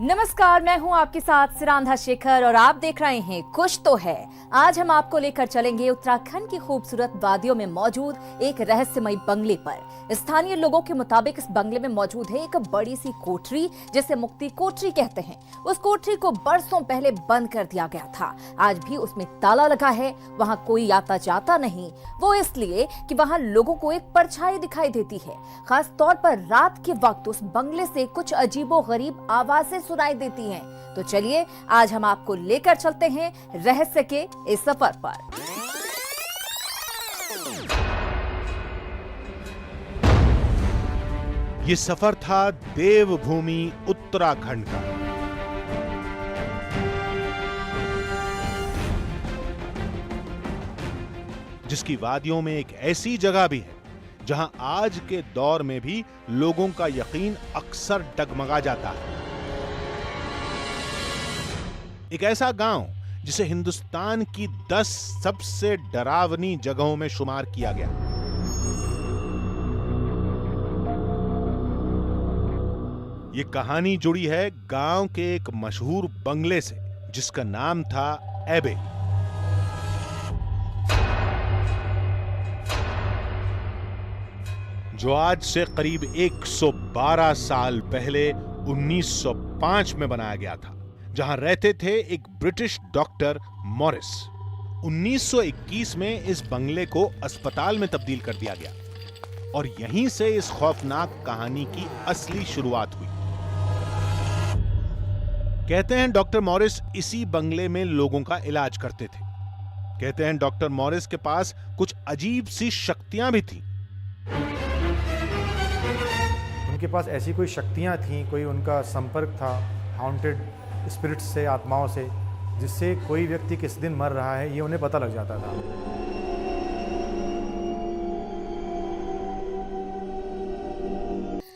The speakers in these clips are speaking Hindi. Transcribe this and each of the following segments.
नमस्कार, मैं हूं आपके साथ सिरांधा शेखर और आप देख रहे हैं कुछ तो है। आज हम आपको लेकर चलेंगे उत्तराखंड की खूबसूरत वादियों में मौजूद एक रहस्यमयी बंगले पर। स्थानीय लोगों के मुताबिक इस बंगले में मौजूद है एक बड़ी सी कोठरी, जिसे मुक्ति कोठरी कहते हैं। उस कोठरी को बरसों पहले बंद कर दिया गया था। आज भी उसमें ताला लगा है, वहां कोई आता जाता नहीं। वो इसलिए कि वहां लोगों को एक परछाई दिखाई देती है। खास तौर पर रात के वक्त उस बंगले से कुछ अजीबोगरीब आवाजें सुनाई देती हैं। तो चलिए आज हम आपको लेकर चलते हैं रहस्य के इस सफर पर। ये सफर था देवभूमि उत्तराखंड का। जिसकी वादियों में एक ऐसी जगह भी है जहां आज के दौर में भी लोगों का यकीन अक्सर डगमगा जाता है। एक ऐसा गांव जिसे हिंदुस्तान की 10 सबसे डरावनी जगहों में शुमार किया गया। ये कहानी जुड़ी है गांव के एक मशहूर बंगले से जिसका नाम था एबे। जो आज से करीब 112 साल पहले 1905 में बनाया गया था, जहां रहते थे एक ब्रिटिश डॉक्टर मॉरिस। 1921 में इस बंगले को अस्पताल में तब्दील कर दिया गया और यहीं से इस खौफनाक कहानी की असली शुरुआत हुई। कहते हैं डॉक्टर मॉरिस इसी बंगले में लोगों का इलाज करते थे। कहते हैं डॉक्टर मॉरिस के पास कुछ अजीब सी शक्तियां भी थीं। उनके पास ऐसी कोई शक्तियां थीं, कोई उनका संपर्क था हाउंटेड स्पिरिट्स से, आत्माओं से, जिससे कोई व्यक्ति किस दिन मर रहा है ये उन्हें पता लग जाता था।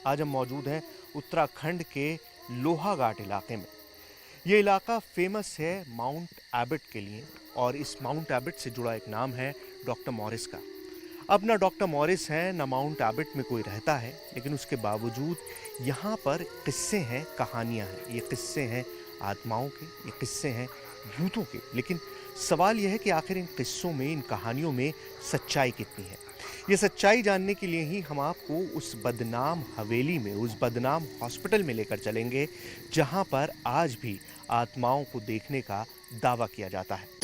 आज हम मौजूद हैं उत्तराखंड के लोहाघाट इलाके में। ये इलाका फेमस है माउंट एबट के लिए और इस माउंट एबट से जुड़ा एक नाम है डॉक्टर मॉरिस का। अब ना डॉक्टर मॉरिस हैं, ना माउंट एबट में कोई रहता है, लेकिन उसके बावजूद यहाँ पर किस्से हैं, कहानियाँ हैं। ये किस्से हैं आत्माओं के, ये किस्से हैं भूतों के। लेकिन सवाल यह है कि आखिर इन किस्सों में, इन कहानियों में सच्चाई कितनी है। ये सच्चाई जानने के लिए ही हम आपको उस बदनाम हवेली में, उस बदनाम हॉस्पिटल में लेकर चलेंगे जहाँ पर आज भी आत्माओं को देखने का दावा किया जाता है।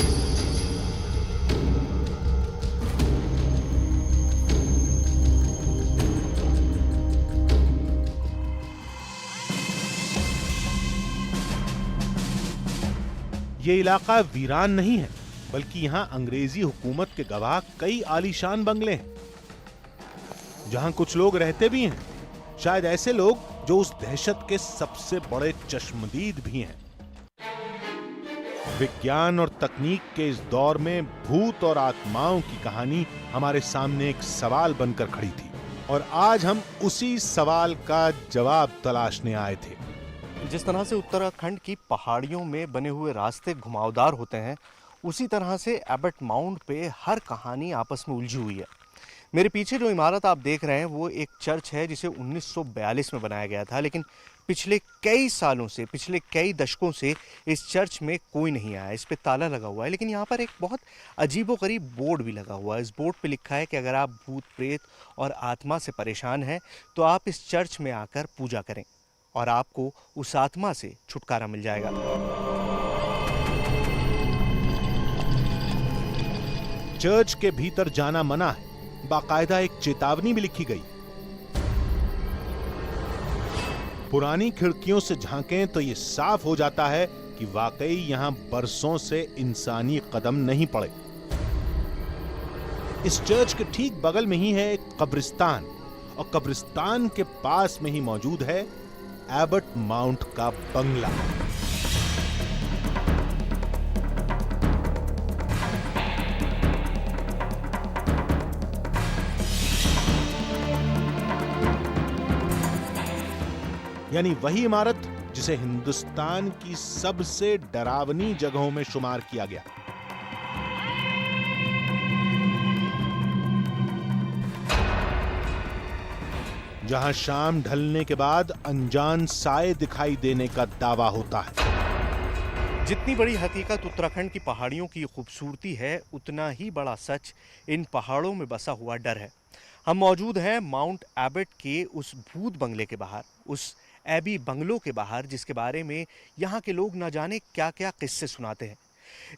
ये इलाका वीरान नहीं है, बल्कि यहां अंग्रेजी हुकूमत के गवाह कई आलीशान बंगले हैं जहां कुछ लोग रहते भी हैं। शायद ऐसे लोग जो उस दहशत के सबसे बड़े चश्मदीद भी हैं। विज्ञान और तकनीक के इस दौर में भूत और आत्माओं की कहानी हमारे सामने एक सवाल बनकर खड़ी थी और आज हम उसी सवाल का जवाब तलाशने आए थे। जिस तरह से उत्तराखंड की पहाड़ियों में बने हुए रास्ते घुमावदार होते हैं, उसी तरह से एबट माउंट पे हर कहानी आपस में उलझी हुई है। मेरे पीछे जो इमारत आप देख रहे हैं वो एक चर्च है जिसे 1942 में बनाया गया था, लेकिन पिछले कई सालों से, पिछले कई दशकों से इस चर्च में कोई नहीं आया। इस पे ताला लगा हुआ है, लेकिन यहाँ पर एक बहुत अजीबोगरीब बोर्ड भी लगा हुआ है। इस बोर्ड पे लिखा है कि अगर आप भूत प्रेत और आत्मा से परेशान हैं तो आप इस चर्च में आकर पूजा करें और आपको उस आत्मा से छुटकारा मिल जाएगा। चर्च के भीतर जाना मना है, बाकायदा एक चेतावनी भी लिखी गई। पुरानी खिड़कियों से झांकें तो यह साफ हो जाता है कि वाकई यहां बरसों से इंसानी कदम नहीं पड़े। इस चर्च के ठीक बगल में ही है एक कब्रिस्तान और कब्रिस्तान के पास में ही मौजूद है एबट माउंट का बंगला। यानी वही इमारत जिसे हिंदुस्तान की सबसे डरावनी जगहों में शुमार किया गया। जहां शाम ढलने के बाद अनजान साए दिखाई देने का दावा होता है। जितनी बड़ी हकीकत उत्तराखंड की पहाड़ियों की खूबसूरती है, उतना ही बड़ा सच इन पहाड़ों में बसा हुआ डर है। हम मौजूद हैं माउंट एबट के उस भूत बंगले के बाहर, उस एबी बंगलों के बाहर, जिसके बारे में यहाँ के लोग न जाने क्या क्या किस्से सुनाते हैं।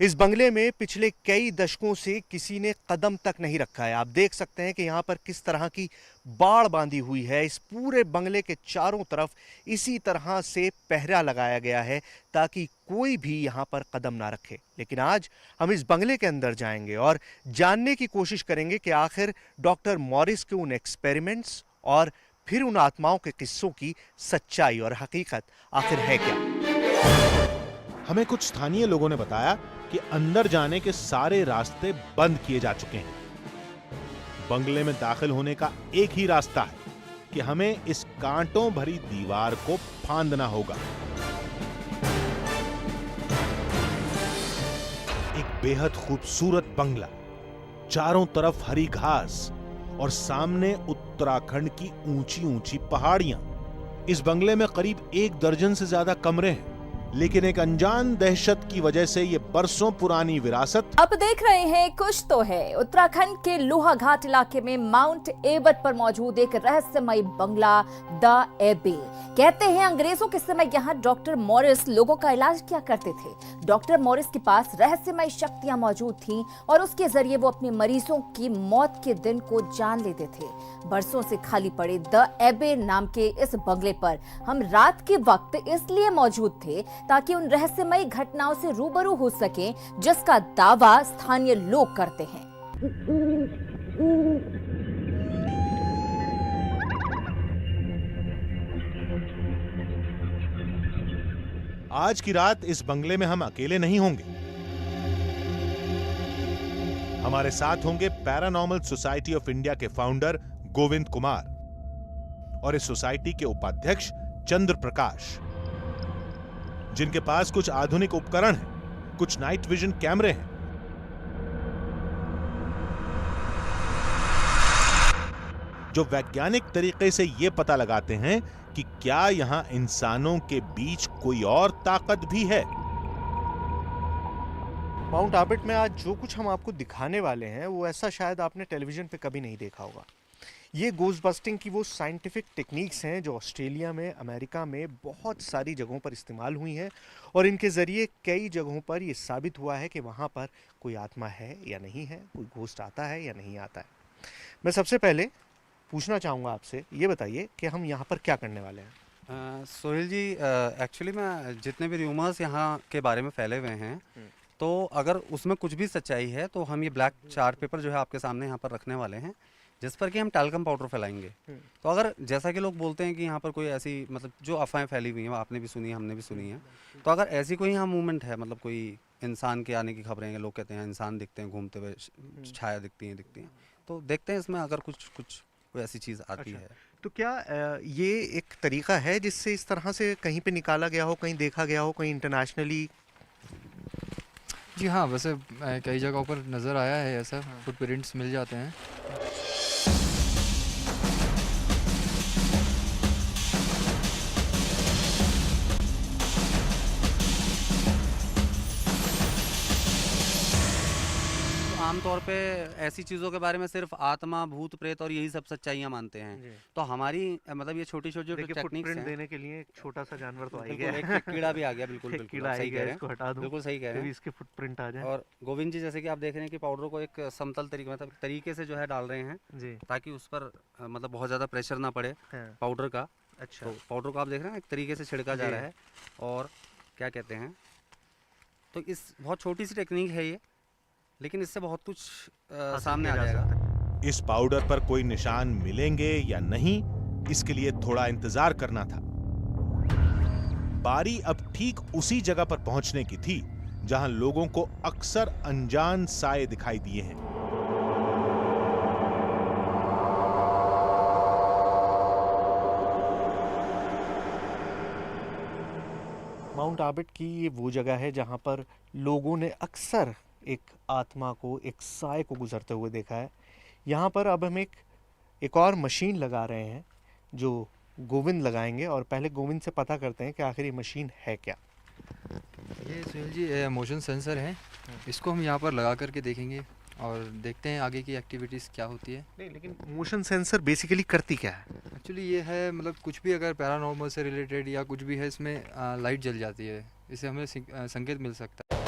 इस बंगले में पिछले कई दशकों से किसी ने कदम तक नहीं रखा है। आप देख सकते हैं कि यहाँ पर किस तरह की बाड़ बांधी हुई है। इस पूरे बंगले के चारों तरफ इसी तरह से पहरा लगाया गया है ताकि कोई भी यहाँ पर कदम ना रखे। लेकिन आज हम इस बंगले के अंदर जाएंगे और जानने की कोशिश करेंगे कि आखिर डॉक्टर मॉरिस के उन एक्सपेरिमेंट्स और फिर उन आत्माओं के किस्सों की सच्चाई और हकीकत आखिर है क्या। हमें कुछ स्थानीय लोगों ने बताया कि अंदर जाने के सारे रास्ते बंद किए जा चुके हैं। बंगले में दाखिल होने का एक ही रास्ता है कि हमें इस कांटों भरी दीवार को फांदना होगा। एक बेहद खूबसूरत बंगला, चारों तरफ हरी घास और सामने उत्तराखंड की ऊंची ऊंची पहाड़ियां। इस बंगले में करीब 1 दर्जन से ज्यादा कमरे हैं, लेकिन एक अनजान दहशत की वजह से ये बरसों पुरानी विरासत। आप देख रहे हैं कुछ तो है। उत्तराखंड के लोहाघाट इलाके में माउंट एबट पर मौजूद एक रहस्यमय बंगला द एबे। कहते हैं अंग्रेजों के समय यहाँ डॉक्टर मॉरिस लोगों का इलाज किया करते थे। डॉक्टर मॉरिस के पास रहस्यमय शक्तियां मौजूद थीं और उसके जरिए वो अपने मरीजों की मौत के दिन को जान लेते थे। बरसों से खाली पड़े द एबे नाम के इस बंगले पर हम रात के वक्त इसलिए मौजूद थे ताकि उन रहस्यमय घटनाओं से रूबरू हो सके जिसका दावा स्थानीय लोग करते हैं। आज की रात इस बंगले में हम अकेले नहीं होंगे। हमारे साथ होंगे पैरानॉर्मल सोसाइटी ऑफ इंडिया के फाउंडर गोविंद कुमार और इस सोसाइटी के उपाध्यक्ष चंद्र प्रकाश, जिनके पास कुछ आधुनिक उपकरण हैं, कुछ नाइट विजन कैमरे हैं। जो वैज्ञानिक तरीके से यह पता लगाते हैं कि क्या यहां इंसानों के बीच कोई और ताकत भी है। माउंट एबट में आज जो कुछ हम आपको दिखाने वाले हैं वो ऐसा शायद आपने टेलीविजन पे कभी नहीं देखा होगा। ये गोस्ट बस्टिंग की वो साइंटिफिक टेक्निक्स हैं जो ऑस्ट्रेलिया में, अमेरिका में बहुत सारी जगहों पर इस्तेमाल हुई हैं और इनके ज़रिए कई जगहों पर ये साबित हुआ है कि वहाँ पर कोई आत्मा है या नहीं है, कोई घोस्ट आता है या नहीं आता है। मैं सबसे पहले पूछना चाहूँगा आपसे, ये बताइए कि हम यहाँ पर क्या करने वाले हैं। सोहेल जी, एक्चुअली में जितने भी र्यूमर्स यहाँ के बारे में फैले हुए हैं, तो अगर उसमें कुछ भी सच्चाई है तो हम ये ब्लैक चार्ट पेपर जो है आपके सामने यहाँ पर रखने वाले हैं, जिस पर कि हम टैल्कम पाउडर फैलाएंगे। तो अगर जैसा कि लोग बोलते हैं कि यहाँ पर कोई ऐसी मतलब जो अफवाहें फैली हुई हैं, आपने भी सुनी है, हमने भी सुनी है, तो अगर ऐसी कोई यहाँ मूवमेंट है, मतलब कोई इंसान के आने की खबरें हैं, लोग कहते हैं इंसान दिखते हैं घूमते हुए, छाया दिखती हैं, तो देखते हैं इसमें अगर कुछ कोई ऐसी चीज़ आती है। तो क्या ये एक तरीका है जिससे इस तरह से कहीं पे निकाला गया हो, कहीं देखा गया हो, कहीं इंटरनेशनली? जी हाँ, वैसे कई जगहों पर नज़र आया है, ऐसा फुटप्रिंट्स मिल जाते हैं। आमतौर पे ऐसी चीज़ों के बारे में सिर्फ आत्मा, भूत प्रेत और यही सब सच्चाइयाँ मानते हैं। तो हमारी मतलब ये छोटी छोटी जो टेक्निक्स हैं, देने के लिए एक छोटा सा जानवर तो आ बिल्कुल, गया, एक कीड़ा भी आ गया, बिल्कुल बिल्कुल कीड़ा सही कह रहे हैं, इसको हटा दूं, बिल्कुल सही कह रहे हैं, इसके फुटप्रिंट आ जाए। और गोविंद जी, जैसे कि आप देख रहे हैं कि पाउडर को एक समतल तरीके मतलब तरीके से जो है डाल रहे हैं जी, ताकि उस पर मतलब बहुत ज़्यादा प्रेशर ना पड़े पाउडर का। अच्छा, तो पाउडर को आप देख रहे हैं एक तरीके से छिड़का जा रहा है, और क्या कहते हैं, तो इस बहुत छोटी सी टेक्निक है ये, लेकिन इससे बहुत कुछ सामने आ जाएगा। इस पाउडर पर कोई निशान मिलेंगे या नहीं, इसके लिए थोड़ा इंतजार करना था। बारी अब ठीक उसी जगह पर पहुंचने की थी जहां लोगों को अक्सर अनजान साए दिखाई दिए हैं। माउंट एबट की ये वो जगह है जहाँ पर लोगों ने अक्सर एक आत्मा को, एक साए को गुजरते हुए देखा है। यहाँ पर अब हम एक और मशीन लगा रहे हैं जो गोविंद लगाएंगे और पहले गोविंद से पता करते हैं कि आखिर ये मशीन है क्या। ये सुनील जी मोशन सेंसर है, इसको हम यहाँ पर लगा करके देखेंगे और देखते हैं आगे की एक्टिविटीज़ क्या होती है। नहीं, लेकिन मोशन सेंसर बेसिकली करती क्या है? एक्चुअली ये है मतलब कुछ भी अगर पैरानॉर्मल से रिलेटेड या कुछ भी है इसमें लाइट जल जाती है, इससे हमें संकेत मिल सकता है।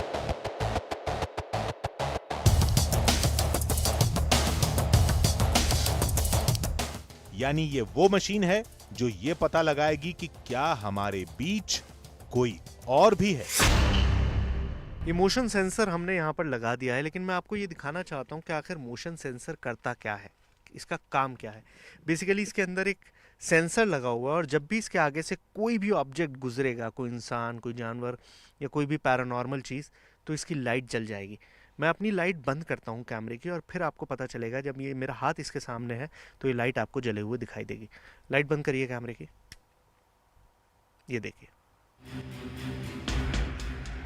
यानी ये वो मशीन है जो ये पता लगाएगी कि क्या हमारे बीच कोई और भी है। ये मोशन सेंसर हमने यहाँ पर लगा दिया है, लेकिन मैं आपको ये दिखाना चाहता हूँ कि आखिर मोशन सेंसर करता क्या है, इसका काम क्या है। बेसिकली इसके अंदर एक सेंसर लगा हुआ है और जब भी इसके आगे से कोई भी ऑब्जेक्ट गुजरेगा, कोई इंसान, कोई जानवर या कोई भी पैरानॉर्मल चीज़, तो इसकी लाइट जल जाएगी। मैं अपनी लाइट बंद करता हूँ कैमरे की और फिर आपको पता चलेगा, जब ये मेरा हाथ इसके सामने है तो ये लाइट आपको जले हुए दिखाई देगी। लाइट बंद करिए कैमरे की, ये देखिए।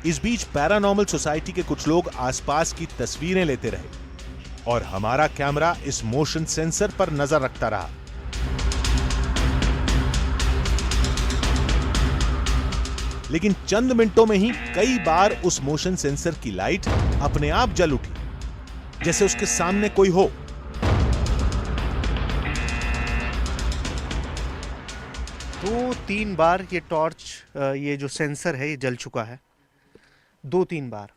इस बीच पैरानॉर्मल सोसाइटी के कुछ लोग आसपास की तस्वीरें लेते रहे और हमारा कैमरा इस मोशन सेंसर पर नजर रखता रहा। लेकिन चंद मिनटों में ही कई बार उस मोशन सेंसर की लाइट अपने आप जल उठी, जैसे उसके सामने कोई हो। दो तीन बार ये टॉर्च, ये जो सेंसर है, ये जल चुका है 2-3 बार।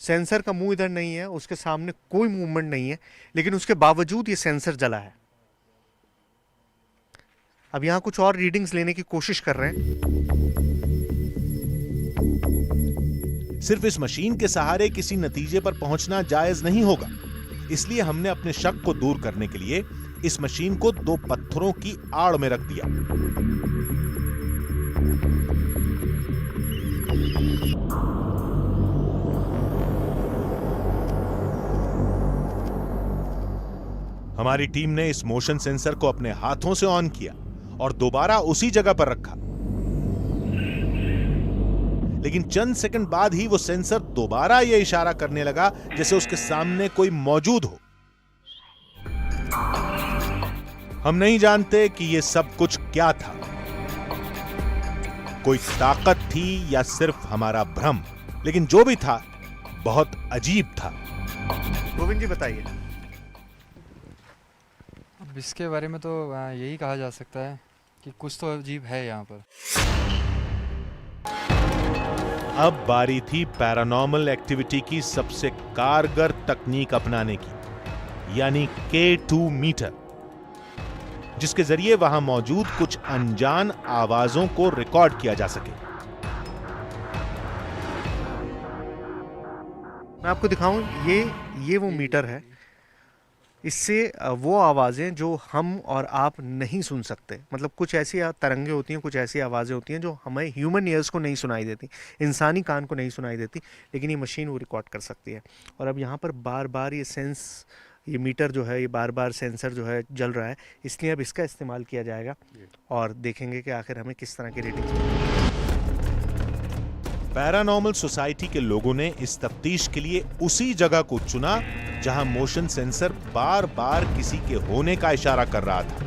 सेंसर का मुंह इधर नहीं है, उसके सामने कोई मूवमेंट नहीं है, लेकिन उसके बावजूद ये सेंसर जला है। अब यहां कुछ और रीडिंग्स लेने की कोशिश कर रहे हैं। सिर्फ इस मशीन के सहारे किसी नतीजे पर पहुंचना जायज नहीं होगा, इसलिए हमने अपने शक को दूर करने के लिए इस मशीन को 2 पत्थरों की आड़ में रख दिया। हमारी टीम ने इस मोशन सेंसर को अपने हाथों से ऑन किया और दोबारा उसी जगह पर रखा, लेकिन चंद सेकंड बाद ही वो सेंसर दोबारा ये इशारा करने लगा जैसे उसके सामने कोई मौजूद हो। हम नहीं जानते कि ये सब कुछ क्या था, कोई ताकत थी या सिर्फ हमारा भ्रम, लेकिन जो भी था बहुत अजीब था। गोविंद जी बताइए। अब इसके बारे में तो यही कहा जा सकता है कि कुछ तो अजीब है यहाँ पर। अब बारी थी पैरानॉर्मल एक्टिविटी की सबसे कारगर तकनीक अपनाने की, यानी K2 मीटर, जिसके जरिए वहां मौजूद कुछ अनजान आवाजों को रिकॉर्ड किया जा सके। मैं आपको दिखाऊं, ये वो मीटर है। इससे वो आवाज़ें जो हम और आप नहीं सुन सकते, मतलब कुछ ऐसी तरंगें होती हैं, कुछ ऐसी आवाज़ें होती हैं जो हमें ह्यूमन ईयर्स को नहीं सुनाई देती, इंसानी कान को नहीं सुनाई देती, लेकिन ये मशीन वो रिकॉर्ड कर सकती है। और अब यहाँ पर बार बार ये मीटर जो है, ये बार बार सेंसर जो है जल रहा है, इसलिए अब इसका इस्तेमाल किया जाएगा और देखेंगे कि आखिर हमें किस तरह की रेटिंग्स मिलती है। पैरानॉर्मल सोसाइटी के लोगों ने इस तफ्तीश के लिए उसी जगह को चुना जहां मोशन सेंसर बार बार किसी के होने का इशारा कर रहा था।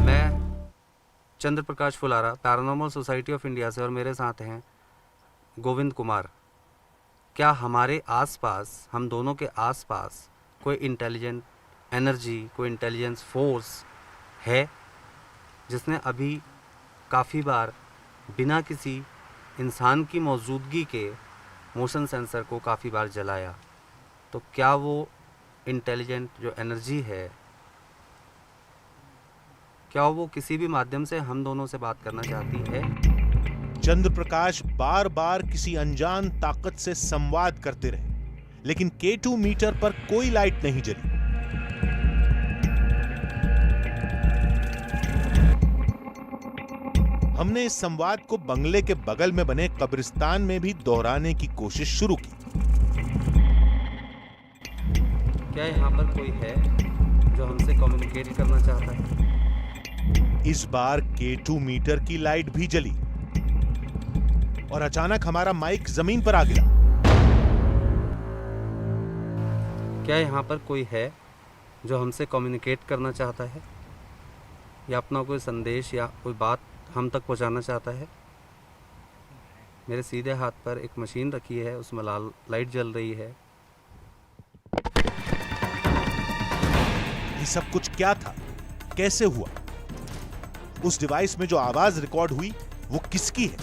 मैं Chandra Prakash Phulara paranormal society of India से, और मेरे साथ हैं गोविंद कुमार। क्या हमारे आसपास, हम दोनों के आसपास कोई इंटेलिजेंट एनर्जी, कोई इंटेलिजेंस फोर्स है जिसने अभी काफ़ी बार बिना किसी इंसान की मौजूदगी के मोशन सेंसर को काफ़ी बार जलाया? तो क्या वो इंटेलिजेंट जो एनर्जी है, क्या वो किसी भी माध्यम से हम दोनों से बात करना चाहती है? चंद्र प्रकाश बार बार किसी अनजान ताकत से संवाद करते रहे, लेकिन K2 मीटर पर कोई लाइट नहीं जली। हमने इस संवाद को बंगले के बगल में बने कब्रिस्तान में भी दोहराने की कोशिश शुरू की। क्या यहाँ पर कोई है जो हमसे कम्युनिकेट करना चाहता है? इस बार K2 मीटर की लाइट भी जली और अचानक हमारा माइक जमीन पर आ गिरा। क्या यहाँ पर कोई है जो हमसे कम्युनिकेट करना चाहता है या अपना कोई संदेश या कोई बात हम तक पहुँचाना चाहता है? मेरे सीधे हाथ पर एक मशीन रखी है, उसमें लाल लाइट जल रही है। ये सब कुछ क्या था, कैसे हुआ? उस डिवाइस में जो आवाज रिकॉर्ड हुई वो किसकी है?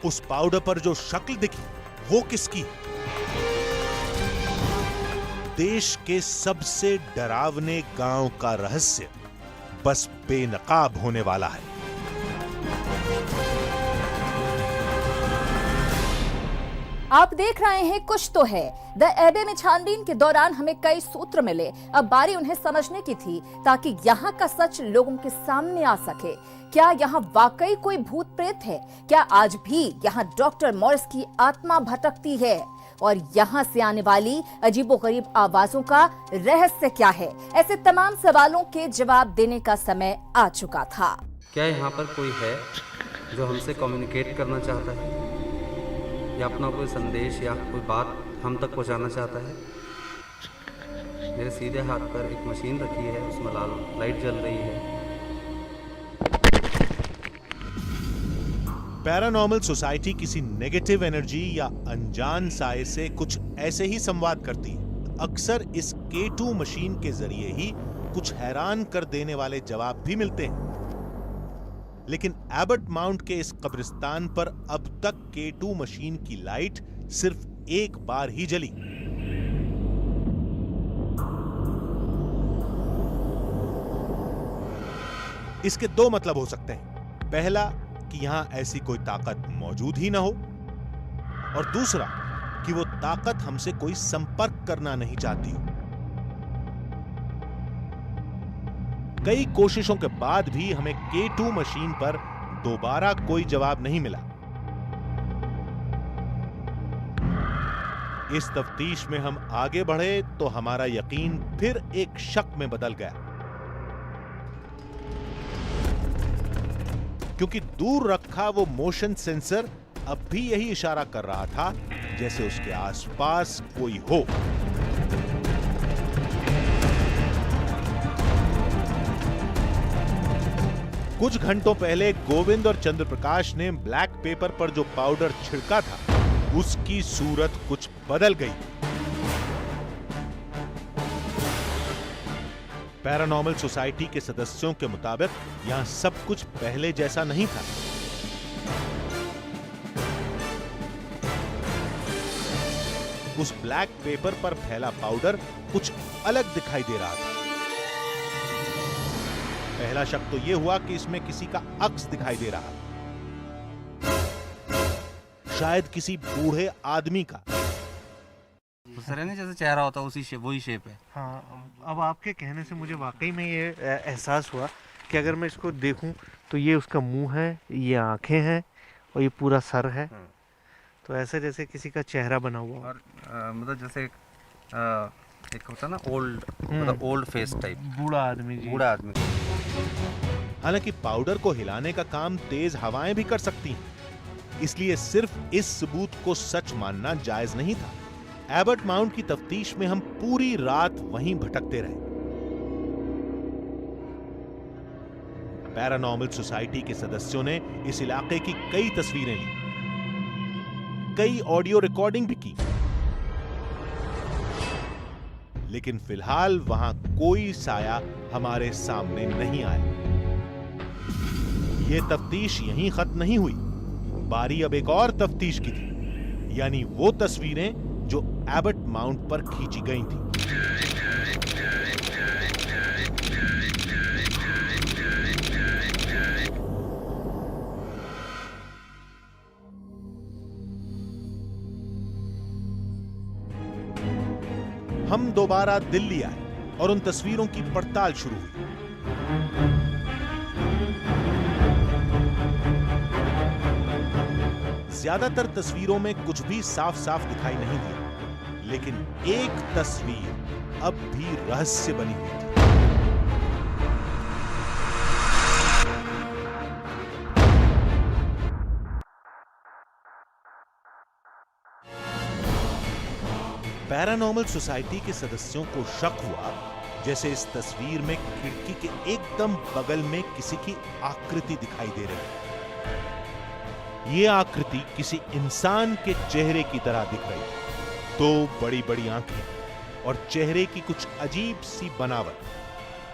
उस पाउडर पर जो शक्ल दिखी वो किसकी है? देश के सबसे डरावने गांव का रहस्य बस बेनकाब होने वाला है। आप देख रहे हैं कुछ तो है। द एबे में छानबीन के दौरान हमें कई सूत्र मिले। अब बारी उन्हें समझने की थी ताकि यहाँ का सच लोगों के सामने आ सके। क्या यहाँ वाकई कोई भूत प्रेत है? क्या आज भी यहाँ डॉक्टर मॉरिस की आत्मा भटकती है? और यहाँ से आने वाली अजीबोगरीब आवाजों का रहस्य क्या है? ऐसे तमाम सवालों के जवाब देने का समय आ चुका था। क्या यहाँ पर कोई है जो हमसे कम्युनिकेट करना चाहता है या अपना कोई संदेश या कोई बात हम तक पहुँचाना चाहता है? मेरे सीधे हाथ पर एक मशीन रखी है, उसमें लाल लाइट जल रही है। पैरानॉर्मल सोसाइटी किसी नेगेटिव एनर्जी या अनजान साये से कुछ ऐसे ही संवाद करती है। अक्सर इस K2 मशीन के जरिए ही कुछ हैरान कर देने वाले जवाब भी मिलते हैं। लेकिन एबट माउंट के इस कब्रिस्तान पर अब तक K2 मशीन की लाइट सिर्फ एक बार ही जली। इसके दो मतलब हो सकते हैं। पहला कि यहां ऐसी कोई ताकत मौजूद ही ना हो, और दूसरा कि वो ताकत हमसे कोई संपर्क करना नहीं चाहती हो। कई कोशिशों के बाद भी हमें K2 मशीन पर दोबारा कोई जवाब नहीं मिला। इस तफ्तीश में हम आगे बढ़े तो हमारा यकीन फिर एक शक में बदल गया, क्योंकि दूर रखा वो मोशन सेंसर अब भी यही इशारा कर रहा था जैसे उसके आसपास कोई हो। कुछ घंटों पहले गोविंद और चंद्रप्रकाश ने ब्लैक पेपर पर जो पाउडर छिड़का था उसकी सूरत कुछ बदल गई। पैरानॉर्मल सोसाइटी के सदस्यों के मुताबिक यहां सब कुछ पहले जैसा नहीं था। उस ब्लैक पेपर पर फैला पाउडर कुछ अलग दिखाई दे रहा था। पहला शक तो यह हुआ कि इसमें किसी का अक्स दिखाई दे रहा, शायद किसी बूढ़े आदमी का। सर है ना, जैसे चेहरा होता है उसी शेप, वही शेप है। हाँ, अब आपके कहने से मुझे वाकई में ये एहसास हुआ कि अगर मैं इसको देखूं तो ये उसका मुंह है, ये आंखें हैं और ये पूरा सर है। तो ऐसे जैसे किसी का चेहरा बना हुआ। और मतलब जैसे एक होता ना ओल्ड, मतलब ओल्ड फेस टाइप, बूढ़ा आदमी जी। बूढ़ा आदमी। हालांकि पाउडर को हिलाने का काम तेज हवाएं भी कर सकती हैं, इसलिए सिर्फ इस सबूत को सच मानना जायज नहीं था। एबट माउंट की तफ्तीश में हम पूरी रात वहीं भटकते रहे। पैरानॉर्मल सोसाइटी के सदस्यों ने इस इलाके की कई तस्वीरें ली, कई ऑडियो रिकॉर्डिंग भी की, लेकिन फिलहाल वहां कोई साया हमारे सामने नहीं आया। यह तफ्तीश यहीं खत्म नहीं हुई। बारी अब एक और तफ्तीश की थी, यानी वो तस्वीरें जो एबट माउंट पर खींची गई थी। हम दोबारा दिल्ली आए और उन तस्वीरों की पड़ताल शुरू हुई। ज्यादातर तस्वीरों में कुछ भी साफ साफ दिखाई नहीं दिया, लेकिन एक तस्वीर अब भी रहस्य बनी हुई थी। पैरानॉर्मल सोसाइटी के सदस्यों को शक हुआ जैसे इस तस्वीर में खिड़की के एकदम बगल में किसी की आकृति दिखाई दे रही है। ये आकृति किसी इंसान के चेहरे की तरह दिख रही है। दो बड़ी बड़ी आंखें और चेहरे की कुछ अजीब सी बनावट,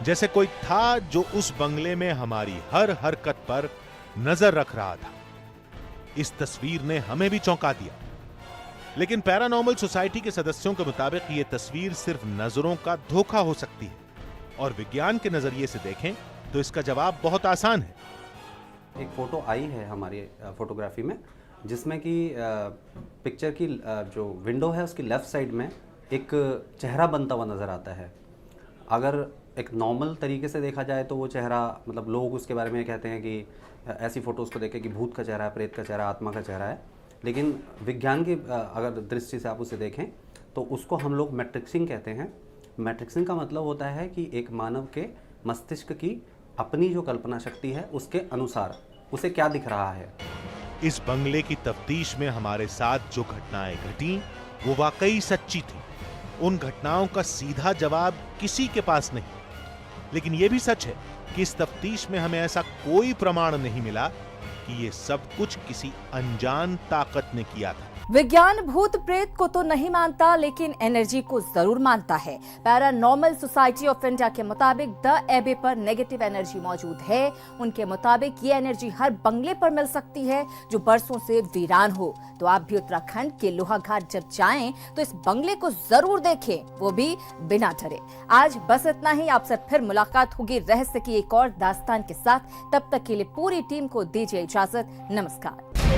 जैसे कोई था जो उस बंगले में हमारी हर हरकत पर नजर रख रहा था। इस तस्वीर ने हमें भी चौंका दिया, लेकिन पैरानॉर्मल सोसाइटी के सदस्यों के मुताबिक यह तस्वीर सिर्फ नजरों का धोखा हो सकती है, और विज्ञान के नजरिए से देखें तो इसका जवाब बहुत आसान है। एक फ़ोटो आई है हमारी फोटोग्राफी में, जिसमें कि पिक्चर की जो विंडो है उसकी लेफ़्ट साइड में एक चेहरा बनता हुआ नज़र आता है। अगर एक नॉर्मल तरीके से देखा जाए तो वो चेहरा, मतलब लोग उसके बारे में कहते हैं कि ऐसी फ़ोटोज़ को देखें कि भूत का चेहरा है, प्रेत का चेहरा, आत्मा का चेहरा है। लेकिन विज्ञान की अगर दृष्टि से आप उसे देखें तो उसको हम लोग मैट्रिक्सिंग कहते हैं। मैट्रिक्सिंग का मतलब होता है कि एक मानव के मस्तिष्क की अपनी जो कल्पना शक्ति है उसके अनुसार उसे क्या दिख रहा है। इस बंगले की तफ्तीश में हमारे साथ जो घटनाएं घटी वो वाकई सच्ची थी। उन घटनाओं का सीधा जवाब किसी के पास नहीं, लेकिन यह भी सच है कि इस तफ्तीश में हमें ऐसा कोई प्रमाण नहीं मिला कि ये सब कुछ किसी अनजान ताकत ने किया था। विज्ञान भूत प्रेत को तो नहीं मानता, लेकिन एनर्जी को जरूर मानता है। पैरानॉर्मल सोसाइटी ऑफ इंडिया के मुताबिक द एबे पर नेगेटिव एनर्जी मौजूद है। उनके मुताबिक ये एनर्जी हर बंगले पर मिल सकती है जो बरसों से वीरान हो। तो आप भी उत्तराखंड के लोहाघाट जब जाएं तो इस बंगले को जरूर देखें, वो भी बिना डरे। आज बस इतना ही। आपसे फिर मुलाकात होगी रहस्य की एक और दास्तान के साथ। तब तक के लिए पूरी टीम को दीजिए इजाजत। नमस्कार।